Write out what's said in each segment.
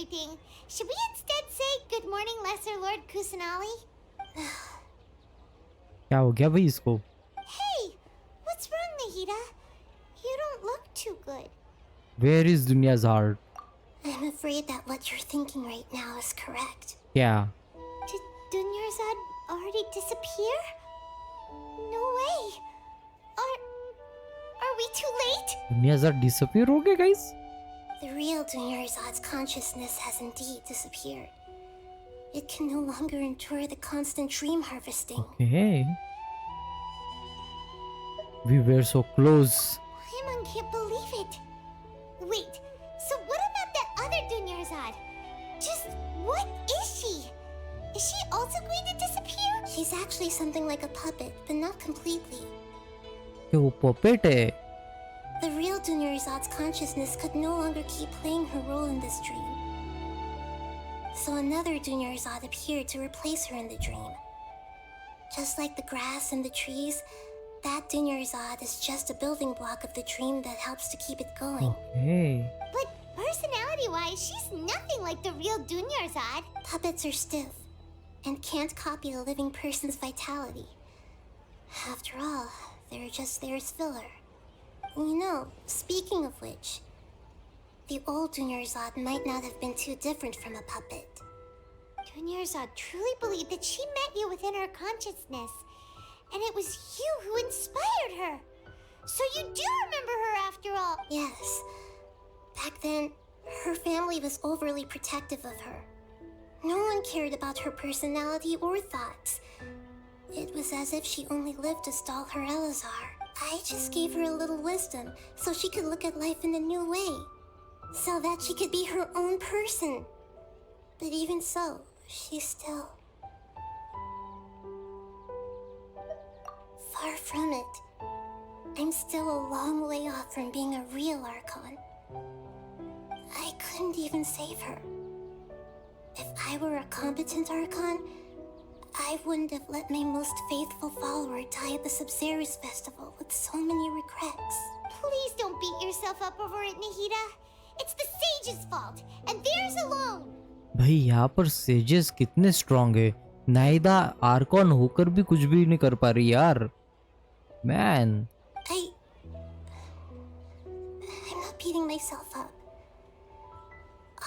everything. Should we instead say good morning, Lesser Lord Kusanali? क्या हो गया भाई इसको? Hey, what's wrong, Nahida? You don't look too good. Where is Dunya's heart? I'm afraid that what you're thinking right now is correct. क्या? Did Dunyarzad already disappear? No way. Are we too late? Dunya's heart disappear हो गए guys? The real Dunyarzad's consciousness has indeed disappeared. It can no longer endure the constant dream harvesting. Okay. We were so close. Paimon can't believe it. Wait, so what about that other Dunyarzad? Just what is she? Is she also going to disappear? She's actually something like a puppet, but not completely. क्या वो puppet है? The real Dunyarzad's consciousness could no longer keep playing her role in this dream. So another Dunyarzad appeared to replace her in the dream. Just like the grass and the trees, that Dunyarzad is just a building block of the dream that helps to keep it going. Okay. But personality-wise, she's nothing like the real Dunyarzad. Puppets are stiff and can't copy a living person's vitality. After all, they're just there as filler. You know, speaking of which, the old Dunyarzad might not have been too different from a puppet. Dunyarzad truly believed that she met you within her consciousness, and it was you who inspired her. So you do remember her after all. Yes. Back then, her family was overly protective of her. No one cared about her personality or thoughts. It was as if she only lived to stall her Elazar. I just gave her a little wisdom so she could look at life in a new way. So that she could be her own person. But even so, she's still... far from it. I'm still a long way off from being a real Archon. I couldn't even save her. If I were a competent Archon, I wouldn't have let my most faithful follower die at the SAMSARA festival with so many regrets. Please don't beat yourself up over it, Nahida. It's the sage's fault, and theirs alone. भाई यहाँ पर sages कितने strong है. नाइदा Arcon होकर भी कुछ भी नहीं कर पा रही यार. Man. I'm not beating myself up.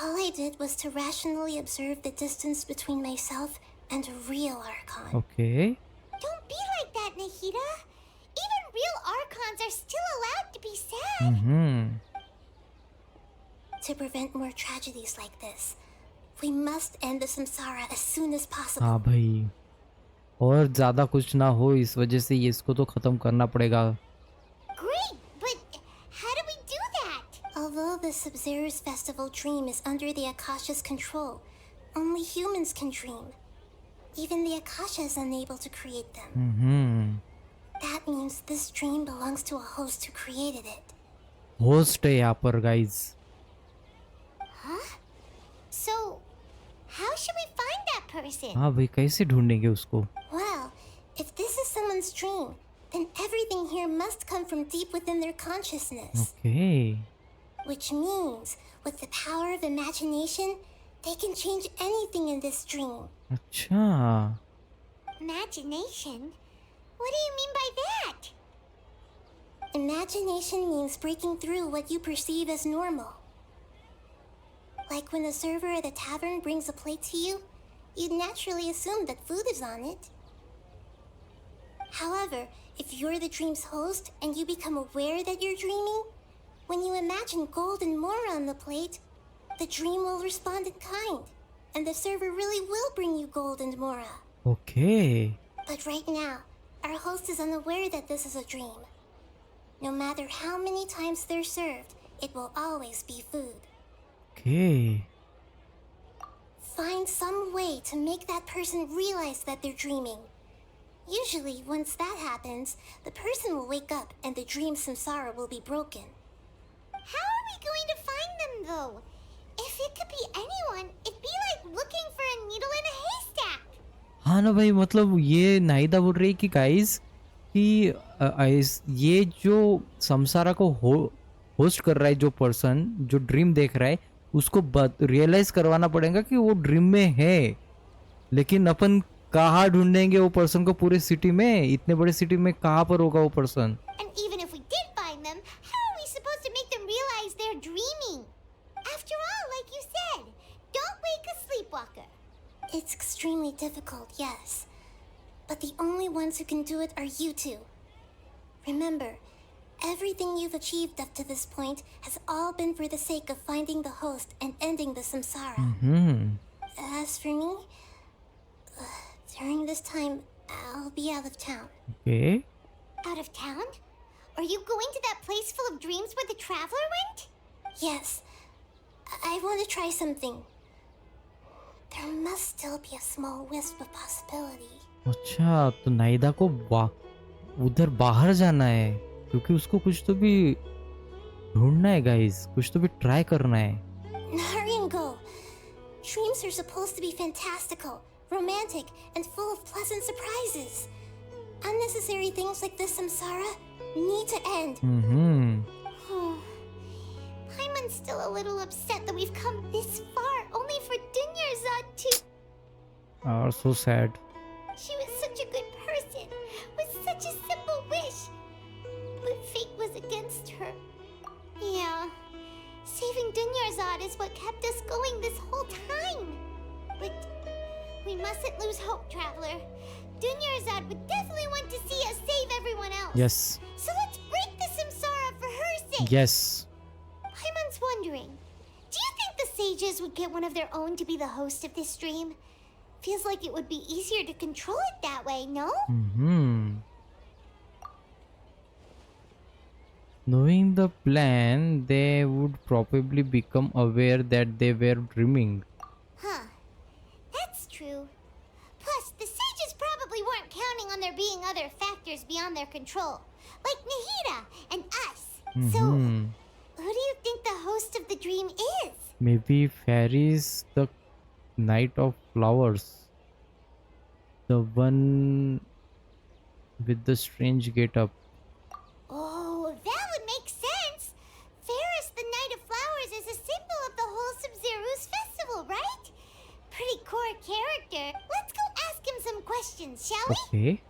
All I did was to rationally observe the distance between myself and a real Archon. Okay. Don't be like that, Nahida. Even real Archons are still allowed to be sad. Mm-hmm. To prevent more tragedies like this, we must end the SAMSARA as soon as possible. हाँ भाई. और ज़्यादा कुछ ना हो इस वजह से ये इसको तो ख़त्म करना पड़ेगा. Great, but how do we do that? Although the SAMSARA festival dream is under the Akasha's control, only humans can dream. Even the Akasha is unable to create them. Mm-hmm. That means this dream belongs to a host who created it. Host है यहाँ पर guys. Huh? So, how should we find that person? हाँ भाई कैसे ढूंढेंगे उसको? Well, if this is someone's dream, then everything here must come from deep within their consciousness. Okay. Which means, with the power of imagination, they can change anything in this dream. अच्छा. Imagination? What do you mean by that? Imagination means breaking through what you perceive as normal. Like when the server at a tavern brings a plate to you, you'd naturally assume that food is on it. However, if you're the dream's host and you become aware that you're dreaming, when you imagine gold and mora on the plate, the dream will respond in kind, and the server really will bring you gold and mora. Okay. But right now, our host is unaware that this is a dream. No matter how many times they're served, it will always be food. Okay. Find some way to make that person realize that they're dreaming. Usually, once that happens, the person will wake up and the dream samsara will be broken. How are we going to find them, though? If it could be anyone, it'd be like looking for a needle in a haystack. हाँ ना भाई मतलब ये नाहिदा बोल रही कि guys कि ये जो संसारा को होस्ट कर रहा है जो पर्सन जो ड्रीम देख रहा है उसको रियलाइज करवाना पड़ेगा कि वो ड्रीम में है, लेकिन अपन कहाँ ढूंढेंगे वो पर्सन को पूरे सिटी में? इतने बड़े सिटी में कहाँ पर होगा वो person? And even if we did find them, how are we supposed to make them realize they're dreaming? After all, like you said, don't wake a sleepwalker. It's extremely difficult, yes. But the only ones who can do it are you two. Remember, everything you've achieved up to this point has all been for the sake of finding the host and ending the samsara. As for me, during this time, I'll be out of town. Okay. Out of town? Are you going to that place full of dreams where the traveler went? Yes. I want to try something. There must still be a small wisp of possibility. अच्छा, तो नाइदा को उधर बाहर जाना है, क्योंकि उसको कुछ तो भी ढूंढना है गाइस, कुछ तो भी ट्राई करना है. Hurry and go. Dreams are supposed to be fantastical, romantic, and full of pleasant surprises. Unnecessary things like this samsara need to end. Paimon's still a little upset that we've come this far only for Dunyarzad to... Are so sad. She was such a good person, with such a simple wish. But fate was against her. Yeah, saving Dunyarzad is what kept us going this whole time. But we mustn't lose hope, Traveler. Dunyarzad would definitely want to see us save everyone else. Yes. So let's break the samsara for her sake. Yes. Paimon's wondering, do you think the sages would get one of their own to be the host of this dream? Feels like it would be easier to control it that way, no? Knowing the plan, they would probably become aware that they were dreaming. Huh. That's true. Plus, the sages probably weren't counting on there being other factors beyond their control, like Nahida and us. So, who do you think the host of the dream is? Maybe fairies, the Knight of Flowers, the one with the strange get-up. Oh, that would make sense. Ferris, the Knight of Flowers, is a symbol of the whole Sub-Zero's festival, right? Pretty core character. Let's go ask him some questions, shall we? Okay.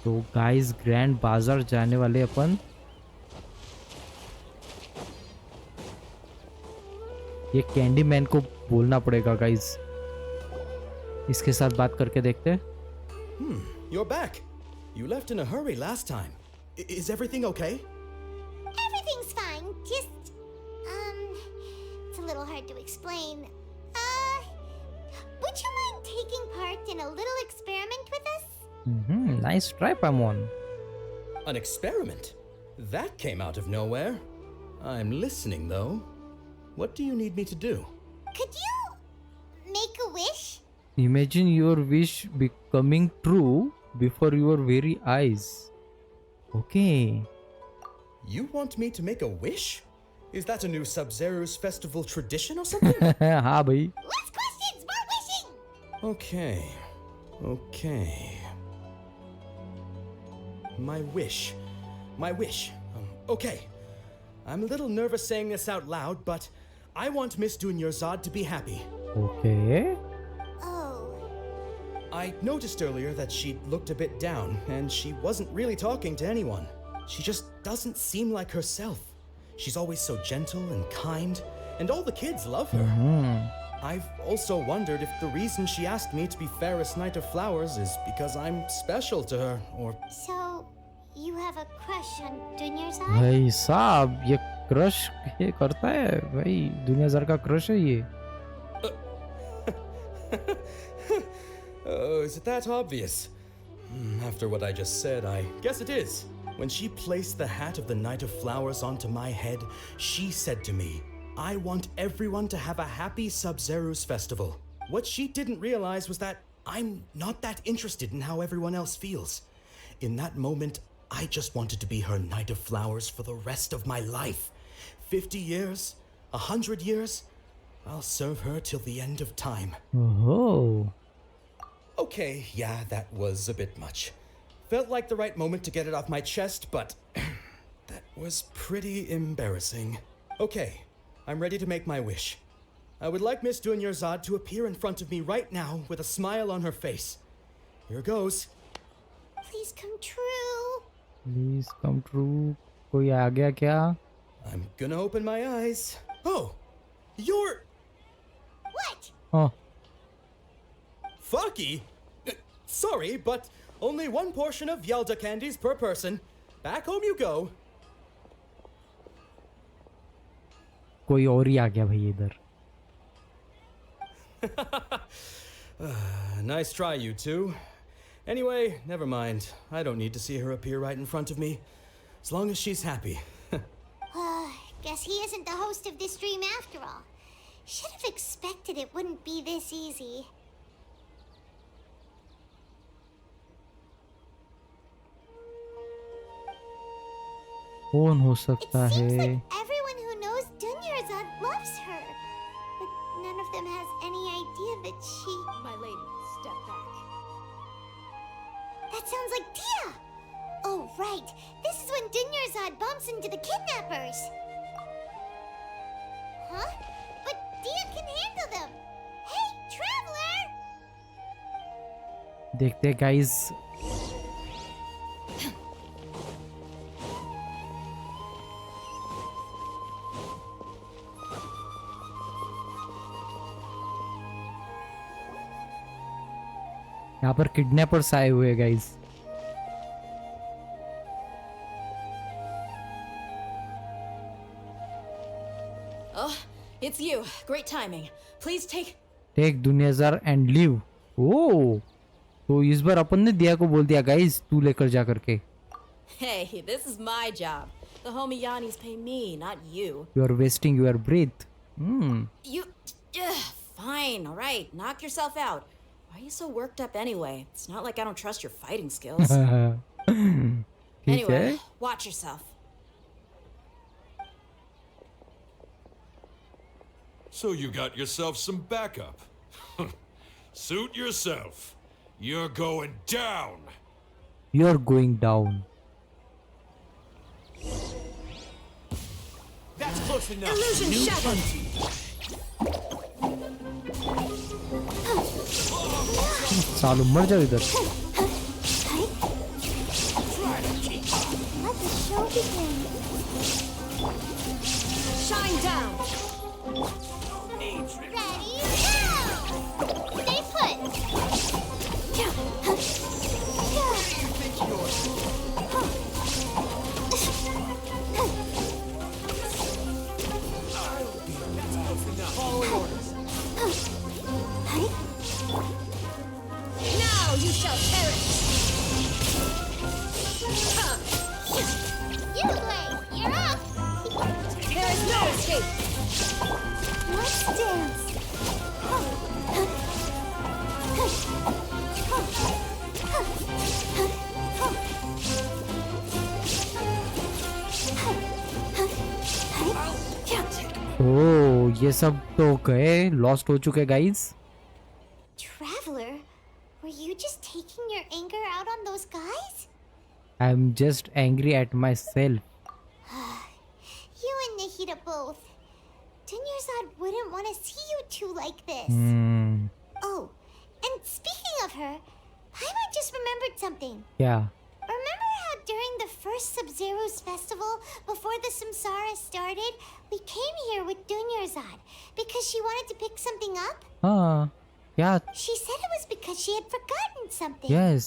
तो guys grand बाजार जाने वाले अपन. ये candy man को बोलना पड़ेगा guys. इसके साथ बात करके देखते हैं. You're back. You left in a hurry last time. Is everything okay? Everything's fine. Just, it's a little hard to explain. Would you mind taking part in a little experiment with us? Nice try, Pamon. An experiment? That came out of nowhere. I'm listening, though. What do you need me to do? Could you make a wish? Imagine your wish becoming true before your very eyes. Okay. You want me to make a wish? Is that a new Sub-Zero's festival tradition or something? हाँ भाई. Less questions, more wishing! Okay. My wish. Okay. I'm a little nervous saying this out loud, but I want Miss Dunyarzad to be happy. Okay. Oh. I noticed earlier that she looked a bit down, and she wasn't really talking to anyone. She just doesn't seem like herself. She's always so gentle and kind, and all the kids love her. I've also wondered if the reason she asked me to be Ferris Knight of Flowers is because I'm special to her, or... So, you have a crush on Dunyarzad? भाई साहब ये crush ये करता है भाई. दुनियादार का crush है ये. Oh, is it that obvious? After what I just said, I guess it is. When she placed the hat of the Knight of Flowers onto my head, she said to me, I want everyone to have a happy Sub-Zero's festival. What she didn't realize was that I'm not that interested in how everyone else feels. In that moment, I just wanted to be her Knight of Flowers for the rest of my life. 50 years, 100 years, I'll serve her till the end of time. Oh. Okay, yeah, that was a bit much. Felt like the right moment to get it off my chest, but that was pretty embarrassing. Okay, I'm ready to make my wish. I would like Miss Dunyarzad to appear in front of me right now with a smile on her face. Here goes. Please come true. Please come true. कोई आ गया क्या? I'm gonna open my eyes. Oh, you're What? Oh, Faki. Sorry, but only one portion of Yelda candies per person. Back home you go. कोई और ही आ गया भाई इधर. Nice try, you two. Anyway, never mind. I don't need to see her appear right in front of me. As long as she's happy. Guess he isn't the host of this stream after all. Should have expected it wouldn't be this easy. कौन हो It सकता seems है? like everyone who knows Dunyarzad loves her. But none of them has any idea that she... My lady, step back. That sounds like Tia! Oh, right. This is when Dunyarzad bumps into the kidnappers. Huh? But Tia can handle them. Hey, traveler! देखते हैं guys. यहाँ पर kidnappers आए हुए हैं guys. Oh, it's you. Great timing. Please take. Take दुनियाजार and leave. Oh तो इस बार अपन ने दिया को बोल दिया गाइस तू लेकर जा करके. Hey, this is my job. The homie Yannis pay me, not you. You are wasting your breath. You. Fine, all right. Knock yourself out. Why are you so worked up anyway? It's not like I don't trust your fighting skills. ठीक Anyway, है. watch yourself. So you got yourself some backup. Suit yourself. You're going down. You are going down. That's close enough. Illusion shattered. सालू मर जाओ इधर. Let the show begin. Shine down. Ready, now! Stay put! Now you shall perish. You, Blade, you're up! There is no escape. Let's dance! ओ ये सब तो गए lost हो चुके guys. Traveler, were you just taking your anger out on those guys? I am just angry at my self. You and Nahida both. Dunyarzad wouldn't want to see you two like this. Oh, and speaking of her, Paimon just remembered something. क्या? Remember how during the first Sub-Zero's festival, before the Samsara started, we came here with Dunyarzad because she wanted to pick something up? हाँ क्या? She said it was because she had forgotten something. Yes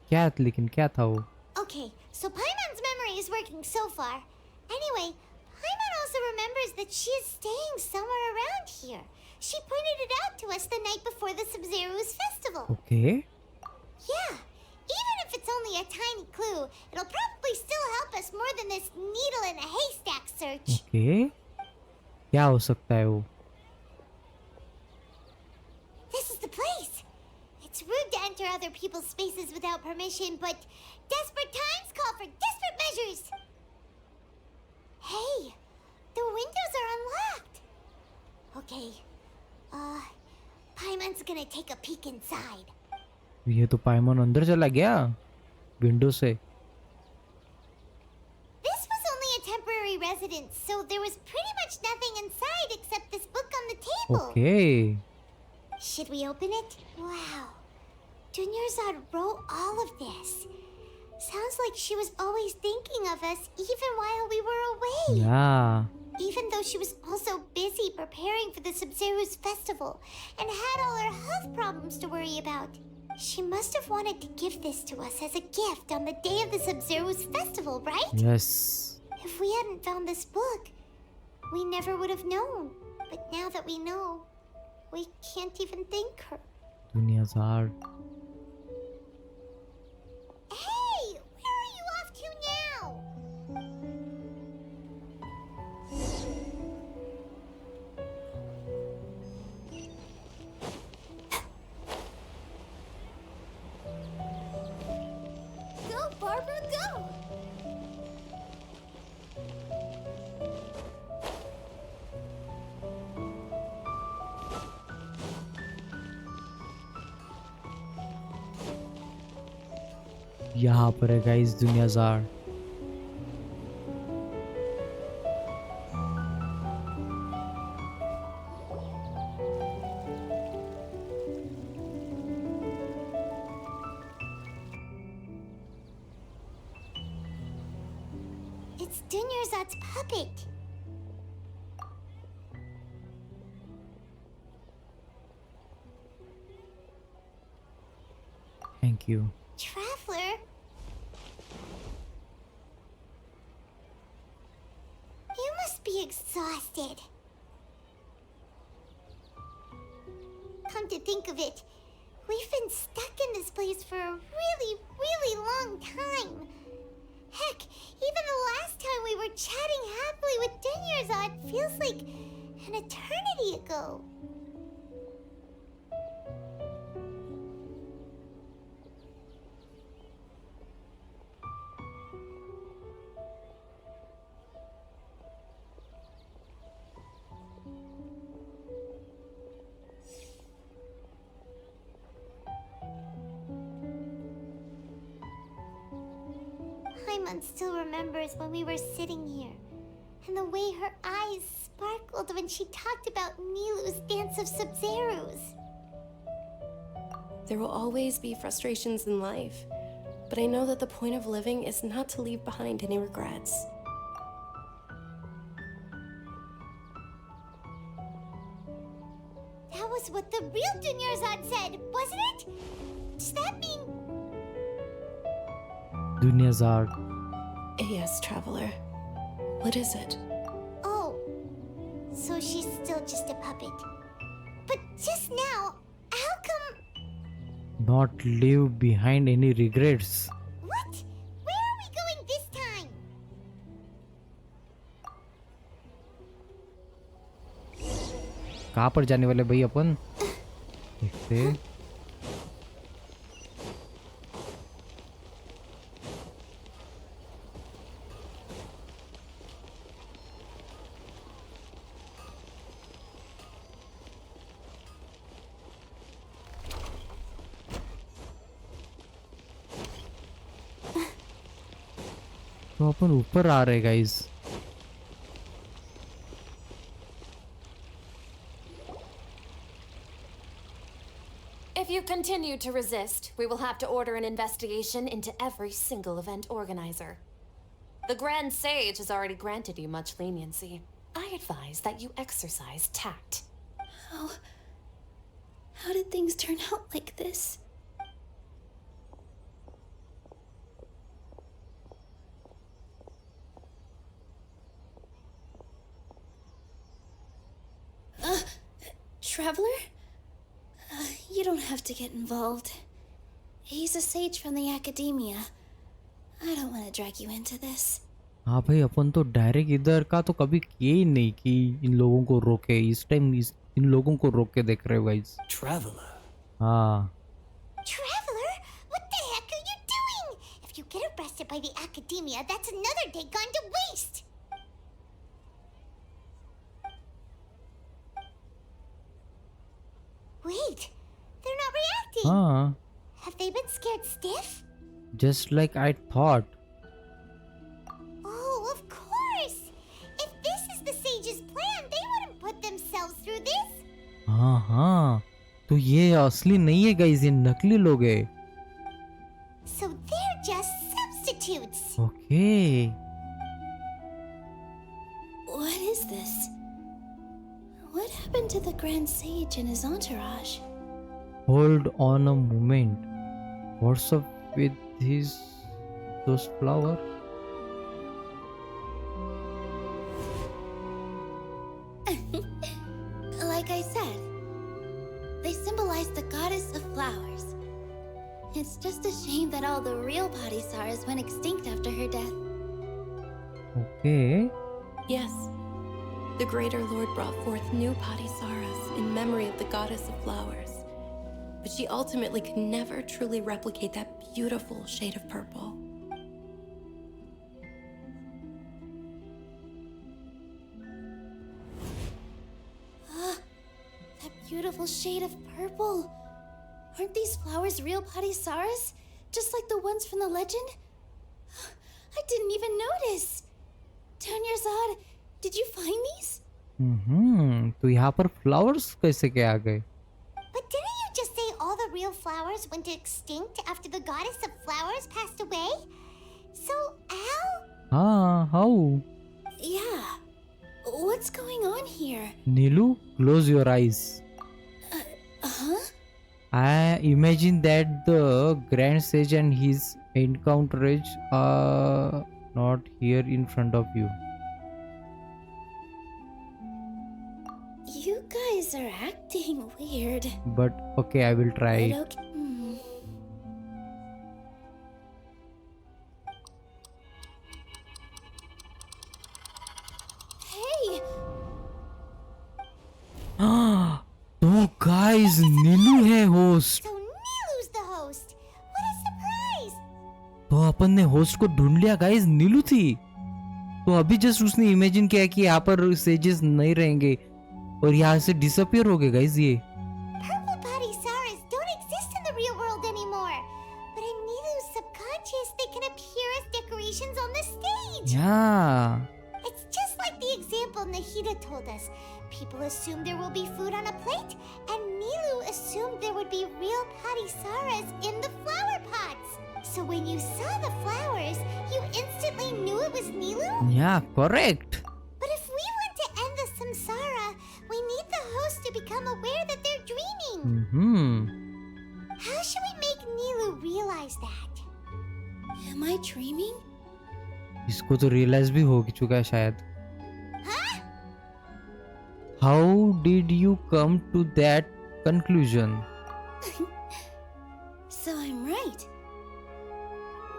क्या लेकिन क्या था वो? Okay, so Paimon's memory is working so far. Anyway, Paimon also remembers that she is staying somewhere around here. She pointed it out to us the night before the Sub-Zero's festival. Okay Yeah, even if it's only a tiny clue, it'll probably still help us more than this needle in a haystack search. Okay क्या हो सकता है वो? This is the place. It's rude to enter other people's spaces without permission, but desperate times call for desperate measures. Hey, the windows are unlocked. Okay, Paimon's gonna take a peek inside. ये तो पाइमन अंदर चला गया. Window से. This was only a temporary residence, so there was pretty much nothing inside except this book on the table. Okay. Should we open it? Wow. Dunyarzad wrote all of this. Sounds like she was always thinking of us even while we were away. Yeah. Even though she was also busy preparing for the Sub-Zero's festival and had all her health problems to worry about. She must have wanted to give this to us as a gift on the day of the Sub-Zero's festival, right? Yes. If we hadn't found this book, we never would have known. But now that we know, we can't even thank her. Dunyarzad. Hey! Where are you off to now? Go, Barbara, go! यहाँ पर है guys दुनियाज़ार. It's Dunyarzad's puppet. Thank you. Traveler? You must be exhausted. Come to think of it, we've been stuck in this place for a really, really long time. Heck, even the last time we were chatting happily with Dunyarzad feels like an eternity ago. Paimon still remembers when we were sitting here, and the way her eyes sparkled when she talked about Nilu's Dance of Sub-Zeros. There will always be frustrations in life, but I know that the point of living is not to leave behind any regrets. That was what the real Dunyarzad said, wasn't it? Does that mean... दुनियाज़ार. Yes, Traveler. What is it? Oh, so she's still just a puppet. But just now, how come... Not leave behind any regrets. What? Where are we going this time? कहाँ पर जाने वाले भाई अपन? देखते. तो अपन ऊपर आ रहे guys. If you continue to resist, we will have to order an investigation into every single event organizer. The Grand Sage has already granted you much leniency. I advise that you exercise tact. How did things turn out like this? Traveler? You don't have to get involved. He's a sage from the academia. I don't want to drag you into this. हाँ भाई अपन तो direct इधर का तो कभी किए ही नहीं कि इन लोगों को रोके. इस टाइम इन लोगों को रोक के देख रहे हो गाइस. Traveler. हाँ. Traveler? What the heck are you doing? If you get arrested by the academia, that's another day gone to waste. Wait, they're not reacting. हाँ. Have they been scared stiff? Just like I thought. Oh, of course! If this is the sage's plan, they wouldn't put themselves through this. हाँ हाँ, तो ये असली नहीं है guys, ये नकली लोग हैं. So they're just substitutes. Okay. What is this? What happened to the Grand Sage and his entourage? Hold on a moment. What's up with those flowers? Like I said, they symbolize the goddess of flowers. It's just a shame that all the real Padisaras went extinct after her death. Okay. Yes. The Greater Lord brought forth new Padisaras in memory of the goddess of flowers. But she ultimately could never truly replicate that beautiful shade of purple. That beautiful shade of purple. Aren't these flowers real Padisaras? Just like the ones from the legend? I didn't even notice. Dunyarzad, did you find these? तो यहाँ पर flowers कैसे क्या आ गए? But didn't you just say all the real flowers went extinct after the goddess of flowers passed away? So, how? हाँ, how? Yeah. What's going on here? Nilu, close your eyes. Huh? I imagine that the Grand Sage and his encounterage are not here in front of you. You guys are acting weird. But okay, I will try. But okay. Hey! तो guys, नीलू है host. So Nilu's the host. What a surprise! तो अपन ने host को ढूंढ लिया guys, नीलू थी. तो अभी जस्ट उसने इमेजिन किया कि यहाँ पर सेजेस नहीं रहेंगे और यहाँ से डिसअपियर हो गए गाइस ये. Purple Padisaras don't exist in the real world anymore. But in Nilu's subconscious, they can appear as decorations on the stage. Yeah. It's just like the example Nahida told us. People assumed there will be food on a plate, and Nilu assumed there would be real Padisaras in the flower pots. So when you saw the flowers, you instantly knew it was Nilu? Yeah, correct. But if we want to end the samsara, we need the host to become aware that they're dreaming. How should we make Nilu realize that? Am I dreaming? इसको तो realise भी हो चुका है शायद. Huh? How did you come to that conclusion? So I'm right.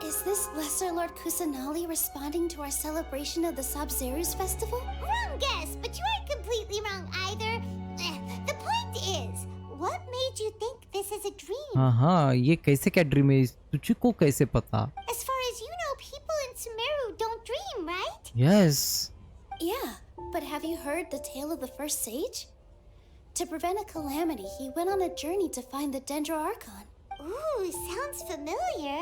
Is this Lesser Lord Kusanali responding to our celebration of the Sabzerus festival? Wrong guess, but you aren't completely wrong either. The point is, what made you think this is a dream? हाँ, ये कैसे क्या dream है? तुझको कैसे पता? As far as you know, people in Sumeru don't dream, right? Yes. Yeah, but have you heard the tale of the first sage? To prevent a calamity, he went on a journey to find the Dendro Archon. Ooh, sounds familiar.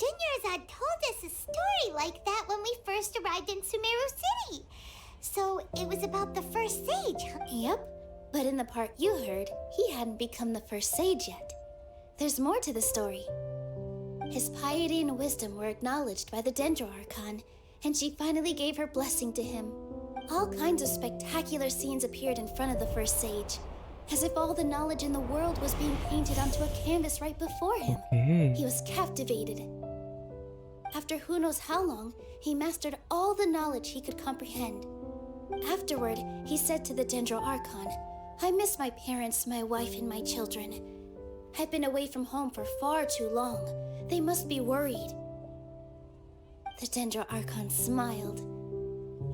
Dunyarzad told us a story like that when we first arrived in Sumeru City. So it was about the first sage, huh? Yep, but in the part you heard, he hadn't become the first sage yet. There's more to the story. His piety and wisdom were acknowledged by the Dendro Archon, and she finally gave her blessing to him. All kinds of spectacular scenes appeared in front of the first sage, as if all the knowledge in the world was being painted onto a canvas right before him. Okay. He was captivated. After who knows how long, he mastered all the knowledge he could comprehend. Afterward, he said to the Dendro Archon, "I miss my parents, my wife, and my children. I've been away from home for far too long. They must be worried." The Dendro Archon smiled.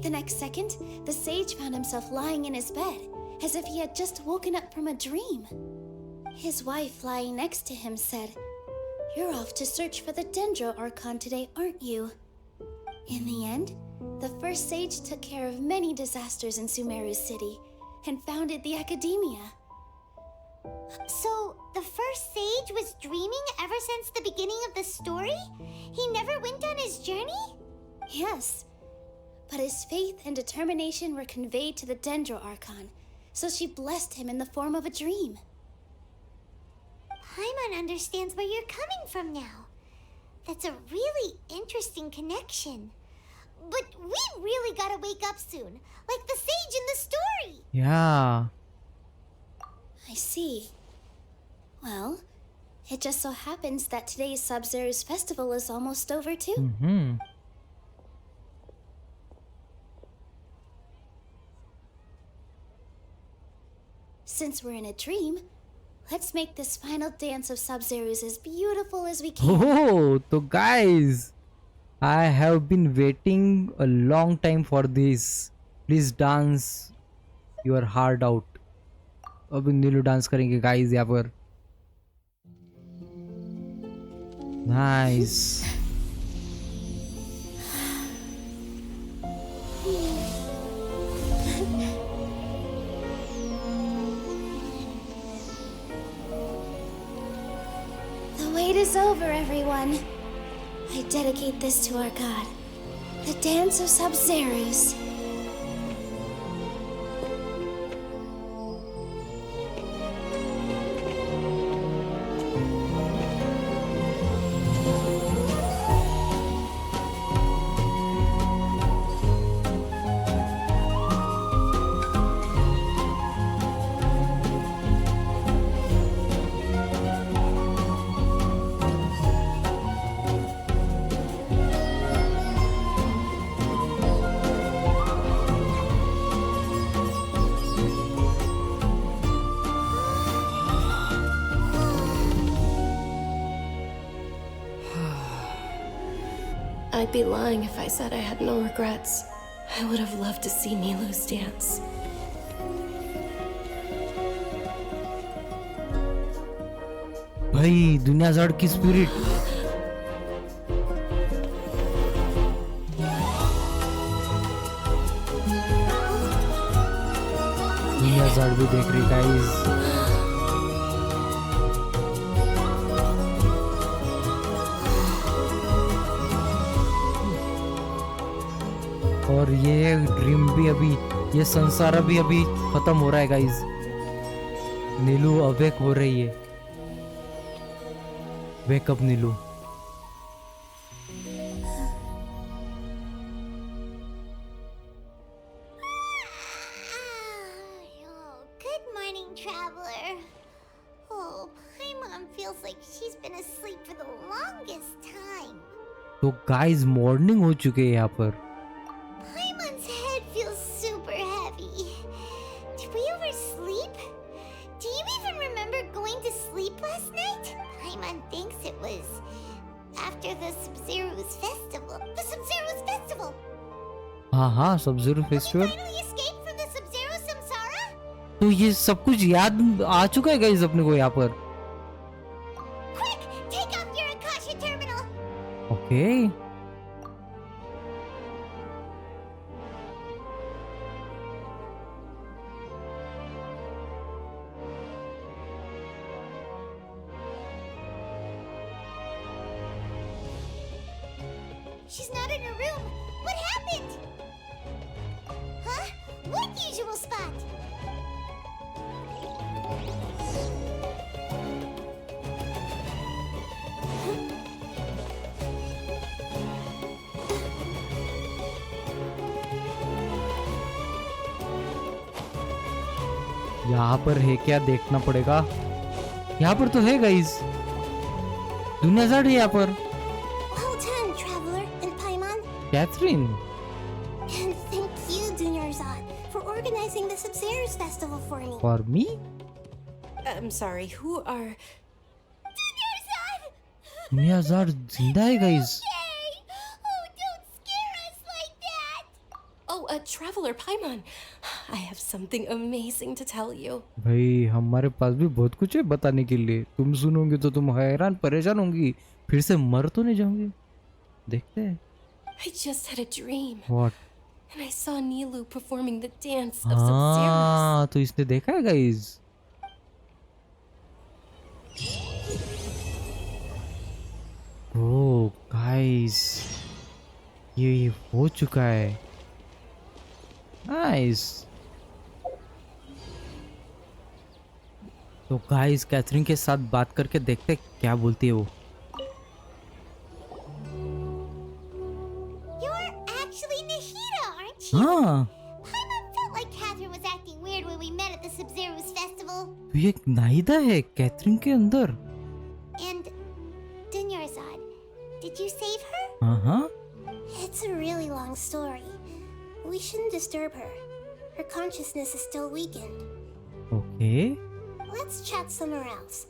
The next second, the sage found himself lying in his bed, as if he had just woken up from a dream. His wife, lying next to him, said, "You're off to search for the Dendro Archon today, aren't you?" In the end, the first sage took care of many disasters in Sumeru City and founded the Academia. So the first sage was dreaming ever since the beginning of the story? He never went on his journey? Yes. But his faith and determination were conveyed to the Dendro Archon, so she blessed him in the form of a dream. Paimon understands where you're coming from now. That's a really interesting connection. But we really gotta wake up soon, like the sage in the story. Yeah. I see. Well, it just so happens that today's Sub-Zero's festival is almost over too. Mm-hmm. Since we're in a dream, let's make this final dance of Sub-Zero's as beautiful as we can. Oh, so guys, I have been waiting a long time for this. Please dance your heart out. अभी नीलू dance करेंगे guys यहाँ पर. Nice. The wait is over, everyone. I dedicate this to our god, the dance of Sub-Zeros. I'd be lying if I said I had no regrets. I would have loved to see Nilu's dance. भाई दुनिया ज़ाड़ की spirit. दुनिया ज़ाड़ भी देख रही guys. और ये dream भी अभी, ये संसारा भी अभी खत्म हो रहा है गाइस. नीलू अवेक हो रही है. Wake up Neelu. Oh, good morning, traveler. Oh, Paimon feels like she's been asleep for the longest time. तो गाइस मॉर्निंग हो चुके हैं यहाँ पर. Paimon's head feels super heavy. Did we oversleep? Do you even remember going to sleep last night? Paimon thinks it was after the Sub-Zero's festival. The Sub-Zero's festival! हाँ हाँ सब ज़रूर festival. Finally escaped from the Sub-Zero Samsara? तो ये सब कुछ याद आ चुका है गाइस अपने को यहाँ पर. Quick! Take off your Akasha terminal! Okay. She's not in her room. What happened? Huh? What usual spot? यहाँ पर है क्या देखना पड़ेगा. यहाँ पर तो है गाइस. दुनिया ज़ाड़ है यहाँ पर. Well done, traveler and Paimon. Katheryne. And thank you, Dunyarzad, for organizing the Sub-Zero's festival for me. For me? I'm sorry, who are... Dunyarzad! दुनिया ज़ाड़ जिंदा है guys. Yay! Oh, don't scare us like that! Oh, a traveler, Paimon. I have something amazing to tell you. भाई हमारे पास भी बहुत कुछ है बताने के लिए. तुम सुनोगे तो तुम हैरान परेशान होंगी. फिर से मर तो नहीं जाओगे. देखते हैं. I just had a dream. What? And I saw Nilu performing the dance of Sub-Zeros. हाँ तो इसने देखा है गाइस. ओह गाइस ये हो चुका है. नाइस. तो गाइस कैथरीन के साथ बात करके देखते क्या बोलती है वो. You're actually Nahida, aren't you? हाँ, Paimon felt like Catherine was acting weird when we met at the Sub-Zero's festival. तो ये एक नाहिदा है कैथरीन के अंदर. And Dunyarzad, did you save her? हाँ. It's a really long story. We shouldn't disturb her. Her consciousness is still weakened. Okay. Let's chat somewhere else.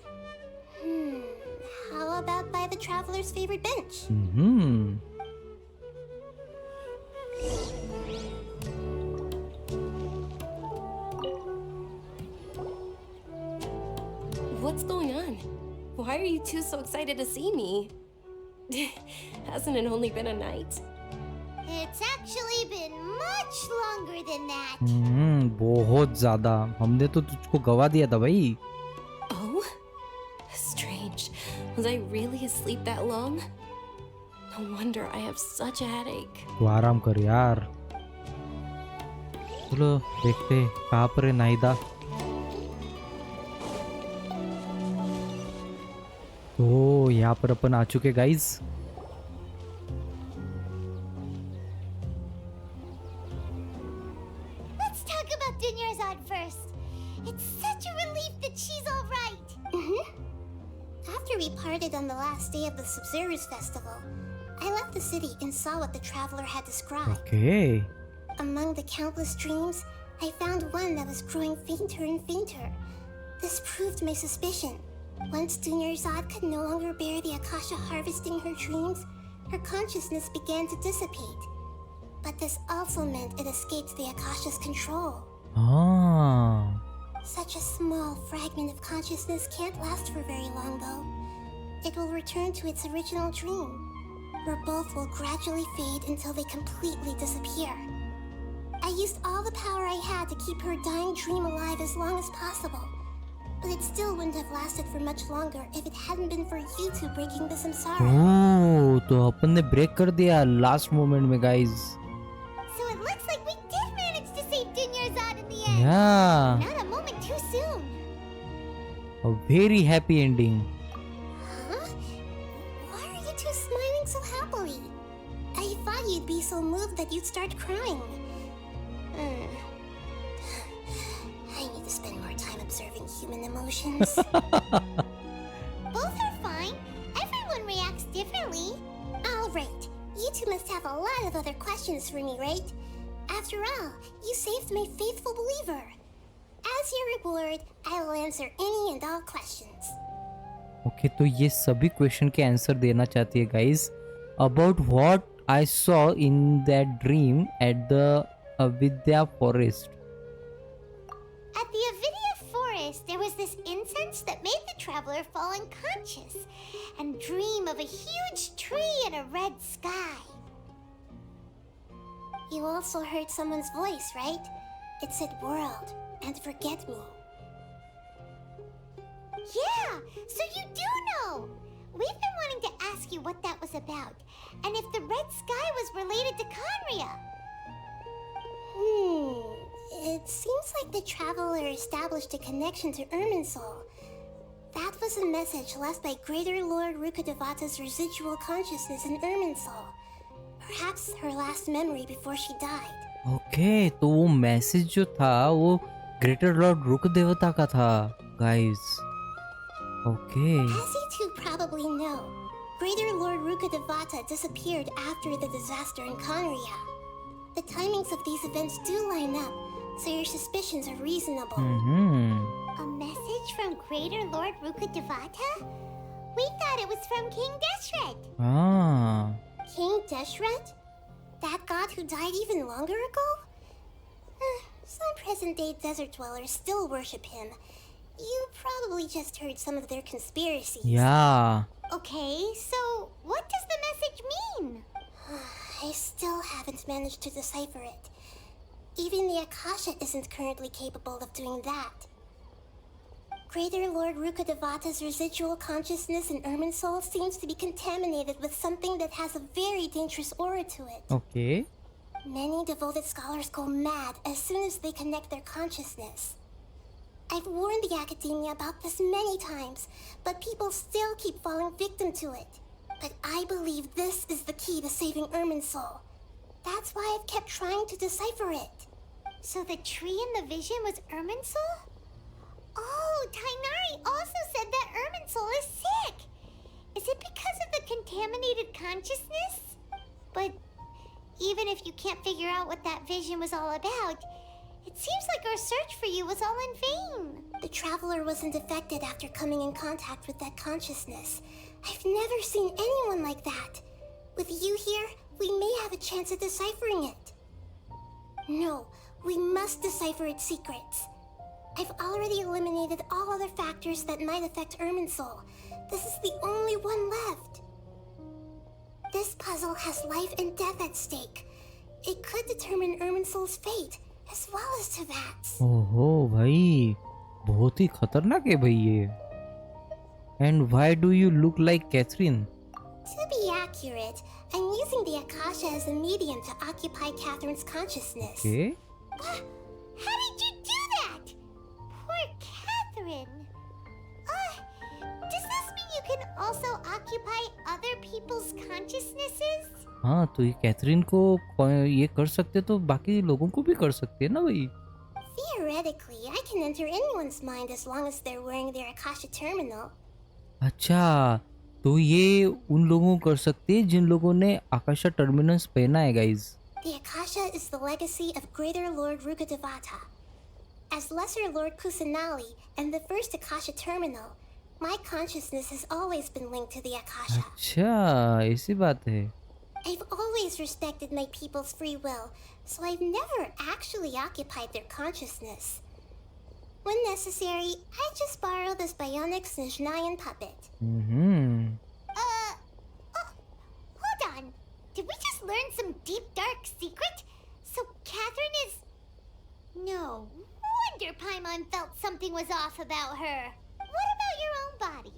How about by the traveler's favorite bench? What's going on? Why are you two so excited to see me? Hasn't it only been a night? It's actually been much longer than that. बहुत ज्यादा. हमने तो तुझको गवा दिया था भाई. Oh? Strange. Was I really asleep that long? No wonder I have such a headache. तू आराम कर यार. चलो देखते कहाँ पर है नाहिदा. तो यहाँ पर अपन आ चुके guys. Let's talk about Dunyarzad first. It's such a relief that she's all right. After we parted on the last day of the Sub-Zero's festival, I left the city and saw what the traveler had described. Okay. Among the countless dreams, I found one that was growing fainter and fainter. This proved my suspicion. Once Dunyarzad could no longer bear the Akasha harvesting her dreams, her consciousness began to dissipate. But this also meant it escaped the Akasha's control. Ah. Such a small fragment of consciousness can't last for very long, though. It will return to its original dream, where both will gradually fade until they completely disappear. I used all the power I had to keep her dying dream alive as long as possible. But it still wouldn't have lasted for much longer if it hadn't been for you two breaking the samsara. Oh, तो अपन ने break कर दिया last moment में guys. So it looks like we did manage to save Dunyarzad in the end. Yeah. Not a moment too soon. A very happy ending. Huh? Why are you two smiling so happily? I thought you'd be so moved that you'd start crying. I need to spend more time observing human emotions. Both are fine. Everyone reacts differently. All right. You two must have a lot of other questions for me, right? After all, you saved my faithful believer. As your reward, I will answer any and all questions. Okay, तो ये सभी question के answer देना चाहती है guys. About what I saw in that dream at the Avidya forest. At the Avidya forest, there was this incense that made the traveler fall unconscious and dream of a huge tree and a red sky. You also heard someone's voice, right? It said world and forget me. Yeah, so you do know! We've been wanting to ask you what that was about, and if the red sky was related to Conria. It seems like the traveler established a connection to Irminsul. That was a message left by Greater Lord Rukkhadevata's residual consciousness in Irminsul. Perhaps her last memory before she died. Okay, तो वो message जो था वो greater Lord रुक देवता का था guys. Okay. As you two probably know, Greater Lord Rukkhadevata disappeared after the disaster in Conria. The timings of these events do line up, so your suspicions are reasonable. A message from Greater Lord Rukkhadevata? We thought it was from King Deshret. Ah. King Deshret? That god who died even longer ago? Some present-day desert dwellers still worship him. You probably just heard some of their conspiracies. Yeah. Okay, so what does the message mean? I still haven't managed to decipher it. Even the Akasha isn't currently capable of doing that. Greater Lord Rukkhadevata's residual consciousness in Irminsul seems to be contaminated with something that has a very dangerous aura to it. Okay. Many devoted scholars go mad as soon as they connect their consciousness. I've warned the academia about this many times, but people still keep falling victim to it. But I believe this is the key to saving Irminsul. That's why I've kept trying to decipher it. So the tree in the vision was Irminsul? Oh, Tainari also said that Irminsul is sick. Is it because of the contaminated consciousness? But even if you can't figure out what that vision was all about, it seems like our search for you was all in vain. The traveler wasn't affected after coming in contact with that consciousness. I've never seen anyone like that. With you here, we may have a chance at deciphering it. No, we must decipher its secrets. I've already eliminated all other factors that might affect Irminsul. This is the only one left. This puzzle has life and death at stake. It could determine Irminsul's fate, as well as Teyvat's. ओहो भाई, बहुत ही खतरनाक है भाई ये. And why do you look like Catherine? To be accurate, I'm using the Akasha as a medium to occupy Catherine's consciousness. Okay. How did you do that? Poor Catherine. Does this mean you can also occupy other people's consciousnesses? हाँ, तो ये Catherine को ये कर सकते तो बाकी लोगों को भी कर सकते हैं ना भाई. Theoretically, I can enter anyone's mind as long as they're wearing their Akasha terminal. अच्छा, तो ये उन लोगों को कर सकते हैं जिन लोगों ने आकाशा टर्मिनस पहना है guys. The Akasha is the legacy of Greater Lord Rukkhadevata. As Lesser Lord Kusanali and the first Akasha terminal, my consciousness has always been linked to the Akasha. अच्छा, ऐसी बात है. I've always respected my people's free will, so I've never actually occupied their consciousness. When necessary, I just borrow this bionic Snezhnayan puppet. Hold on. Did we just learn some deep, dark secret? So Catherine is... No wonder Paimon felt something was off about her. What about your own body?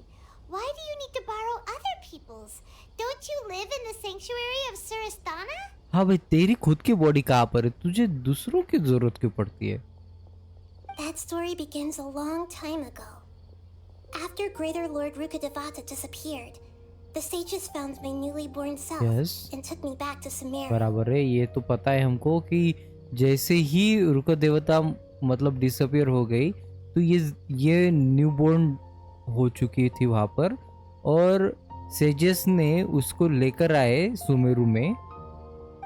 Why do you need to borrow other people's? Don't you live in the sanctuary of Surasthana? हाँ भाई, तेरी खुद की body कहाँ पर है? तुझे दूसरों की जरूरत क्यों पड़ती है? That story begins a long time ago. After Greater Lord Rukkhadevata disappeared, the sages found my newly born self and took me back to Samara. बराबर है, ये तो पता है हमको कि जैसे ही रुकदेवता मतलब डिसअपियर हो गई तो ये न्यूबॉर्न हो चुकी थी वहाँ पर और सेजेस ने उसको लेकर आए सुमेरु में.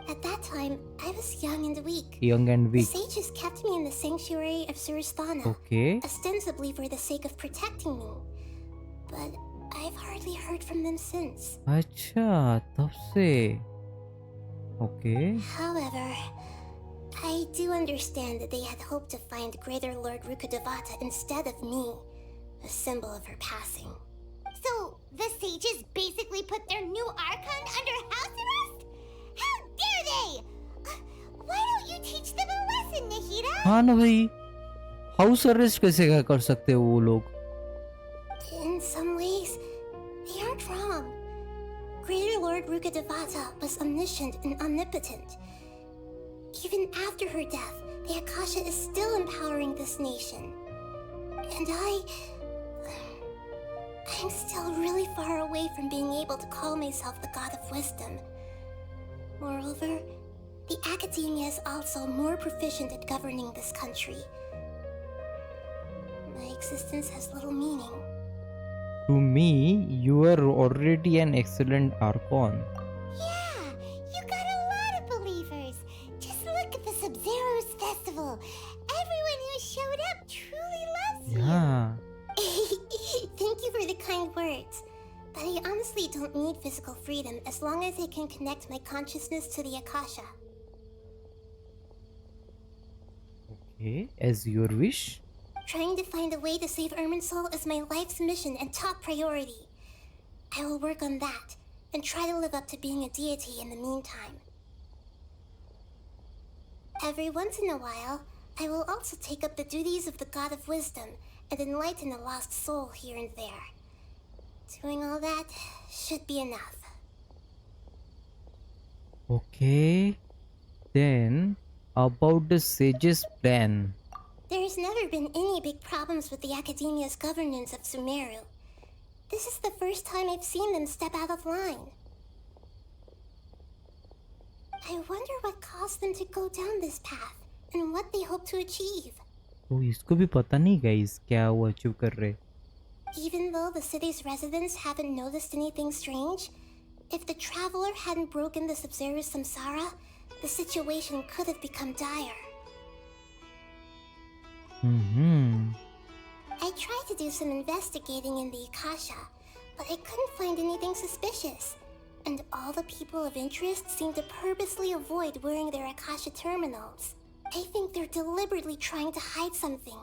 At that time, I was young and weak. The sages kept me in the sanctuary of Surasthana, Okay. ostensibly for the sake of protecting me. But I've hardly heard from them since. अच्छा, तब से. Okay. However, I do understand that they had hoped to find Greater Lord Rukkhadevata instead of me, a symbol of her passing. So, the sages basically put their new Archon under house arrest? How dare they! Why don't you teach them a lesson, Nahida? हाँ ना भाई, house arrest कैसे कर सकते हो वो लोग? In some ways, they aren't wrong. Greater Lord Rukkhadevata was omniscient and omnipotent. Even after her death, the Akasha is still empowering this nation. And I'm still really far away from being able to call myself the God of Wisdom. Moreover, the academia is also more proficient at governing this country. My existence has little meaning. To me, you are already an excellent Archon. Yeah, you got a lot of believers. Just look at the Sub-Zero's festival. Everyone who showed up truly loves Yeah. you. Thank you for the kind words. But I honestly don't need physical freedom as long as I can connect my consciousness to the Akasha. Okay, as your wish. Trying to find a way to save Irminsul is my life's mission and top priority. I will work on that and try to live up to being a deity in the meantime. Every once in a while, I will also take up the duties of the God of Wisdom and enlighten a lost soul here and there. Doing all that should be enough. Okay. Then about the sage's plan. There's never been any big problems with the Academia's governance of Sumeru. This is the first time I've seen them step out of line. I wonder what caused them to go down this path and what they hope to achieve. तो इसको भी पता नहीं guys क्या वो achieve कर रहे. Even though the city's residents haven't noticed anything strange, if the traveler hadn't broken the Sub-Zero's Samsara, the situation could have become dire. I tried to do some investigating in the Akasha, but I couldn't find anything suspicious. And all the people of interest seem to purposely avoid wearing their Akasha terminals. I think they're deliberately trying to hide something.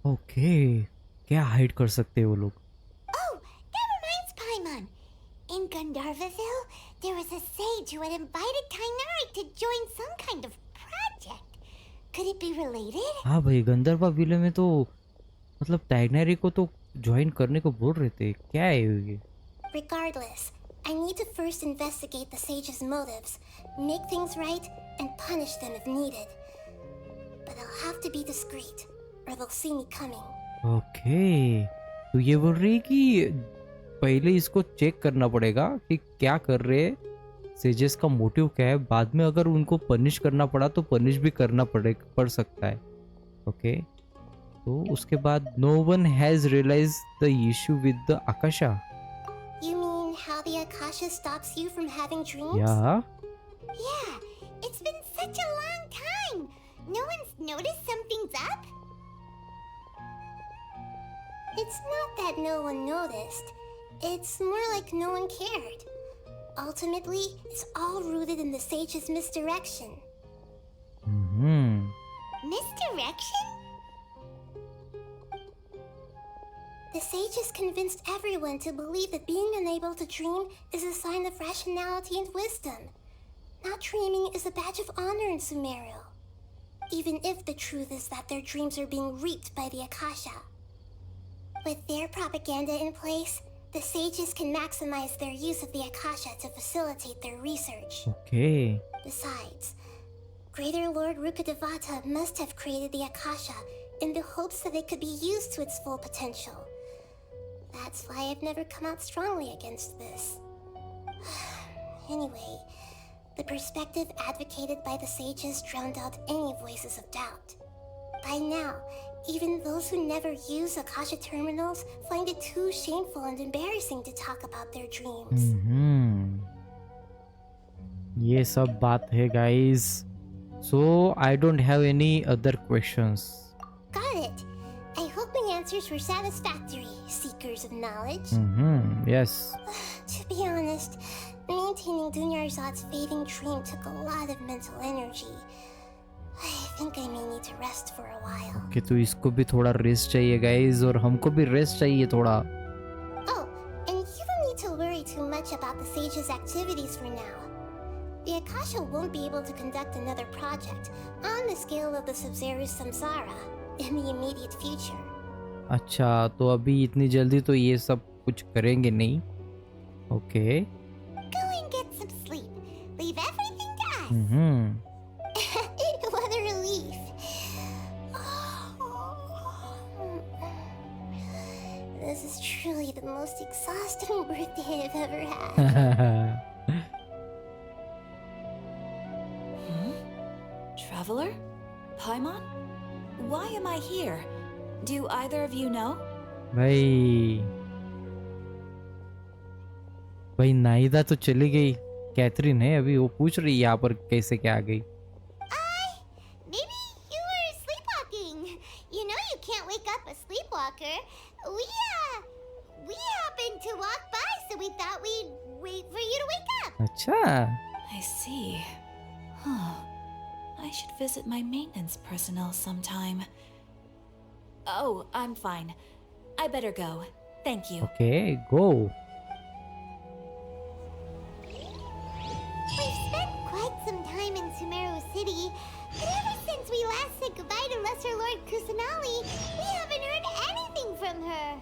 Okay. क्या hide कर सकते हैं वो लोग? Oh, that reminds Paimon. In Gandharvaville, there was a sage who had invited Tainari to join some kind of project. Could it be related? हाँ भाई, गंधर्वा विले में तो मतलब टाइगनरी को तो ज्वाइन करने को बोल रहे थे. क्या है ये? Regardless, I need to first investigate the sage's motives, make things right, and punish them if needed. But I'll have to be discreet, or they'll see me coming. Okay. तो ये बोल रही कि पहले इसको चेक करना पड़ेगा कि क्या कर रहे हैं, सेजेस का मोटिव क्या है. बाद में अगर उनको पनिश करना पड़ा तो पनिश भी करना पड़ सकता है. ओके. तो उसके बाद no one has realise the issue with the Akasha. You mean how the Akasha stops you from having dreams? या Yeah, it's been such a long time. No one's noticed something's up? It's not that no one noticed. It's more like no one cared. Ultimately, it's all rooted in the sage's misdirection. Misdirection? The sage has convinced everyone to believe that being unable to dream is a sign of rationality and wisdom. Not dreaming is a badge of honor in Sumeru. Even if the truth is that their dreams are being reaped by the Akasha. With their propaganda in place, the sages can maximize their use of the Akasha to facilitate their research. Okay. Besides, Greater Lord Rukadevata must have created the Akasha in the hopes that it could be used to its full potential. That's why I've never come out strongly against this. Anyway, the perspective advocated by the sages drowned out any voices of doubt. By now, even those who never use Akasha terminals find it too shameful and embarrassing to talk about their dreams. ये सब बात है guys. So I don't have any other questions. Got it. I hope my answers were satisfactory, seekers of knowledge. Yes. To be honest, maintaining Dunyarzad's fading dream took a lot of mental energy. I think I may need to rest for a while. कि तो इसको भी थोड़ा rest चाहिए guys, और हमको भी rest चाहिए थोड़ा. Oh, and you don't need to worry too much about the sage's activities for now. The Akasha won't be able to conduct another project on the scale of the Sub-Zero's Samsara in the immediate future. अच्छा, तो अभी इतनी जल्दी तो ये सब कुछ करेंगे नहीं. Okay. Go and get some sleep. Leave everything to us. Hmm. What a relief. This is truly the most exhausting birthday I've ever had. Traveler? Paimon? Why am I here? Do either of you know? भाई नाइदा तो चली गई. Catherine है अभी, वो पूछ रही है यहाँ पर कैसे क्या आ गई. Maybe you were sleepwalking. You know you can't wake up a sleepwalker. We happened to walk by, so we thought we'd wait for you to wake up. अच्छा. I see. Huh. I should visit my maintenance personnel sometime. Oh, I'm fine. I better go. Thank you. Okay, go. We've spent quite some time in Sumeru City, but ever since we last said goodbye to Lesser Lord Kusanali, we haven't heard anything from her.